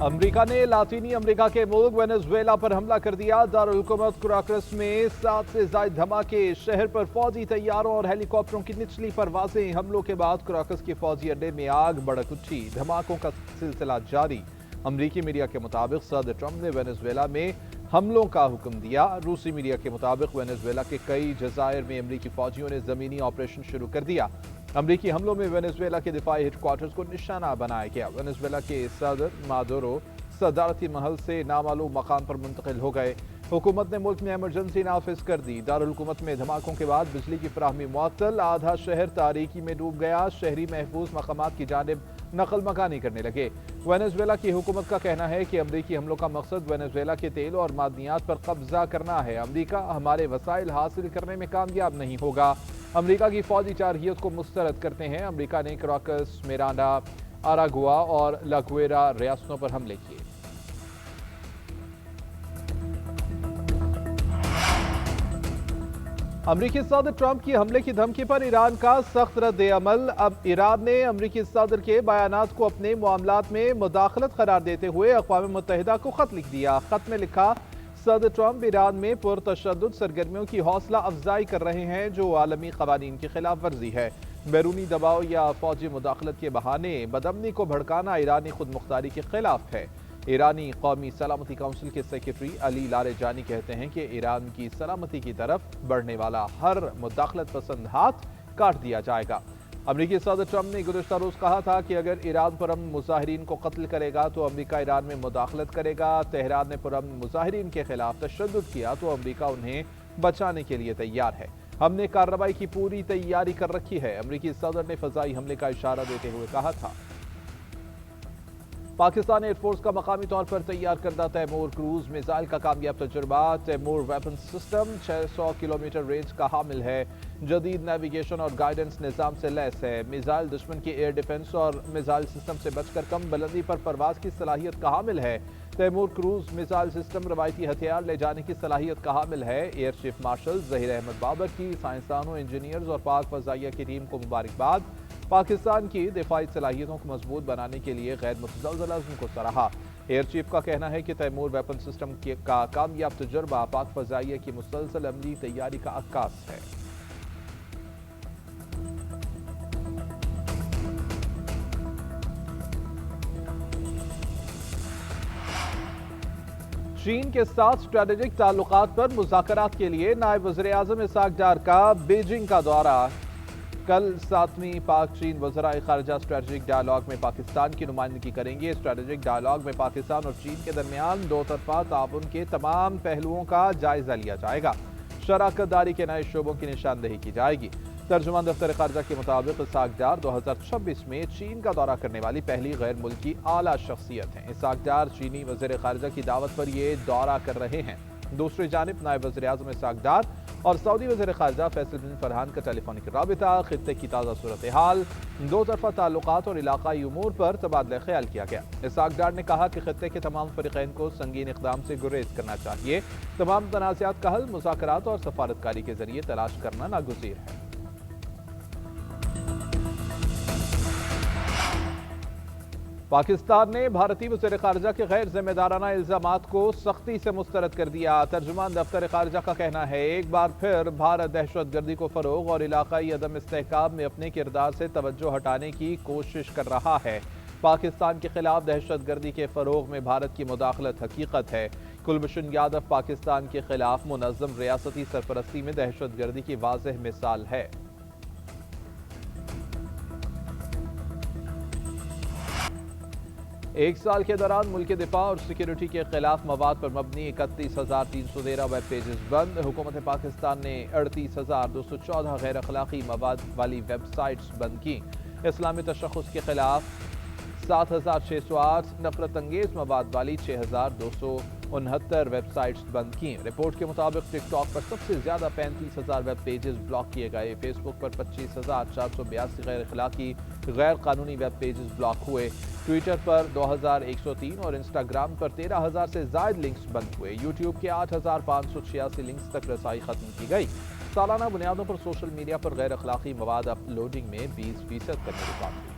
امریکہ نے لاطینی امریکہ کے ملک وینزویلا پر حملہ کر دیا۔ دارالحکومت کراکرس میں 7 سے زائد دھماکے، شہر پر فوجی طیاروں اور ہیلی کاپٹروں کی نچلی پروازیں۔ حملوں کے بعد کراکرس کے فوجی اڈے میں آگ بھڑک اٹھی، دھماکوں کا سلسلہ جاری۔ امریکی میڈیا کے مطابق صدر ٹرمپ نے وینزویلا میں حملوں کا حکم دیا۔ روسی میڈیا کے مطابق وینزویلا کے کئی جزائر میں امریکی فوجیوں نے زمینی آپریشن شروع کر دیا۔ امریکی حملوں میں وینزویلا کے دفاعی ہیڈ کوارٹرز کو نشانہ بنایا گیا۔ وینزویلا کے صدر مادورو صدارتی محل سے نامعلوم مقام پر منتقل ہو گئے۔ حکومت نے ملک میں ایمرجنسی نافذ کر دی۔ دارالحکومت میں دھماکوں کے بعد بجلی کی فراہمی معطل، آدھا شہر تاریکی میں ڈوب گیا۔ شہری محفوظ مقامات کی جانب نقل مکانی کرنے لگے۔ وینزویلا کی حکومت کا کہنا ہے کہ امریکی حملوں کا مقصد وینزویلا کے تیل اور معدنیات پر قبضہ کرنا ہے۔ امریکہ ہمارے وسائل حاصل کرنے میں کامیاب نہیں ہوگا۔ امریکہ کی فوجی جارحیت کو مسترد کرتے ہیں۔ امریکہ نے کراکس، میرانڈا، آراگوا اور لاگویرا ریاستوں پر حملے کیے۔ امریکی صدر ٹرمپ کی حملے کی دھمکی پر ایران کا سخت رد عمل۔ اب ایران نے امریکی صدر کے بیانات کو اپنے معاملات میں مداخلت قرار دیتے ہوئے اقوام متحدہ کو خط لکھ دیا۔ خط میں لکھا، صدر ٹرمپ ایران میں پرتشدد سرگرمیوں کی حوصلہ افزائی کر رہے ہیں جو عالمی قوانین کی خلاف ورزی ہے۔ بیرونی دباؤ یا فوجی مداخلت کے بہانے بدامنی کو بھڑکانا ایرانی خود مختاری کے خلاف ہے۔ ایرانی قومی سلامتی کونسل کے سیکریٹری علی لاریجانی کہتے ہیں کہ ایران کی سلامتی کی طرف بڑھنے والا ہر مداخلت پسند ہاتھ کاٹ دیا جائے گا۔ امریکی صدر ٹرمپ نے گزشتہ روز کہا تھا کہ اگر ایران پرامن مظاہرین کو قتل کرے گا تو امریکہ ایران میں مداخلت کرے گا۔ تہران نے پرامن مظاہرین کے خلاف تشدد کیا تو امریکہ انہیں بچانے کے لیے تیار ہے۔ ہم نے کارروائی کی پوری تیاری کر رکھی ہے، امریکی صدر نے فضائی حملے کا اشارہ دیتے ہوئے کہا تھا۔ پاکستان ایئر فورس کا مقامی طور پر تیار کردہ تیمور کروز میزائل کا کامیاب تجربہ۔ Taimoor weapon system 600 kilometre range کا حامل ہے، جدید نیویگیشن اور گائیڈنس نظام سے لیس ہے۔ میزائل دشمن کی ایئر ڈیفنس اور میزائل سسٹم سے بچ کر کم بلندی پر پرواز کی صلاحیت کا حامل ہے۔ تیمور کروز میزائل سسٹم روایتی ہتھیار لے جانے کی صلاحیت کا حامل ہے۔ Air chief marshal Zaheer Ahmed Babar کی سائنسدانوں، انجینئرز اور پاک فضائیہ کی ٹیم کو مبارکباد۔ پاکستان کی دفاعی صلاحیتوں کو مضبوط بنانے کے لیے غیر متزلزل عزم کو سراہا۔ ایئر چیف کا کہنا ہے کہ تیمور ویپن سسٹم کا کامیاب تجربہ پاک فضائیہ کی مسلسل عملی تیاری کا عکاس ہے۔ چین کے ساتھ اسٹریٹجک تعلقات پر مذاکرات کے لیے نائب وزیر اعظم اسحاق ڈار کا بیجنگ کا دورہ۔ کل 7ویں پاک چین وزرائے خارجہ اسٹریٹجک ڈائیلاگ میں پاکستان کی نمائندگی کریں گے۔ اسٹریٹجک ڈائیلاگ میں پاکستان اور چین کے درمیان دو طرفہ تعاون کے تمام پہلوؤں کا جائزہ لیا جائے گا۔ شراکت داری کے نئے شعبوں کی نشاندہی کی جائے گی۔ ترجمان دفتر خارجہ کے مطابق اسحاق ڈار 2026 میں چین کا دورہ کرنے والی پہلی غیر ملکی اعلیٰ شخصیت ہیں۔ اسحاق ڈار چینی وزیر خارجہ کی دعوت پر یہ دورہ کر رہے ہیں۔ دوسری جانب نائب وزیر اعظم اسحاق ڈار اور سعودی وزیر خارجہ فیصل بن فرحان کا ٹیلی فونک رابطہ، خطے کی تازہ صورتحال، دو طرفہ تعلقات اور علاقائی امور پر تبادلہ خیال کیا گیا۔ اسحاق ڈار نے کہا کہ خطے کے تمام فریقین کو سنگین اقدام سے گریز کرنا چاہیے۔ تمام تنازعات کا حل مذاکرات اور سفارتکاری کے ذریعے تلاش کرنا ناگزیر ہے۔ پاکستان نے بھارتی وزیر خارجہ کے غیر ذمہ دارانہ الزامات کو سختی سے مسترد کر دیا۔ ترجمان دفتر خارجہ کا کہنا ہے، ایک بار پھر بھارت دہشت گردی کو فروغ اور علاقائی عدم استحکام میں اپنے کردار سے توجہ ہٹانے کی کوشش کر رہا ہے۔ پاکستان کے خلاف دہشت گردی کے فروغ میں بھارت کی مداخلت حقیقت ہے۔ کلبھوشن یادو پاکستان کے خلاف منظم ریاستی سرپرستی میں دہشت گردی کی واضح مثال ہے۔ ایک سال کے دوران ملک دفاع اور سیکیورٹی کے خلاف مواد پر مبنی 31,313 ویب پیجز بند۔ حکومت پاکستان نے 38,214 غیر اخلاقی مواد والی ویب سائٹس بند کی۔ اسلامی تشخص کے خلاف 7,608 نفرت انگیز مواد والی 6,269 ویب سائٹس بند کی۔ رپورٹ کے مطابق ٹک ٹاک پر سب سے زیادہ 35,000 ویب پیجز بلاک کیے گئے۔ فیس بک پر 25,482 غیر اخلاقی غیر قانونی ویب پیجز بلاک ہوئے۔ ٹویٹر پر 2,103 اور انسٹاگرام پر 13,000 سے زائد لنکس بند ہوئے۔ یوٹیوب کے 8,586 لنکس تک رسائی ختم کی گئی۔ سالانہ بنیادوں پر سوشل میڈیا پر غیر اخلاقی مواد اپلوڈنگ میں 20% تک رکاوٹ ہوئی۔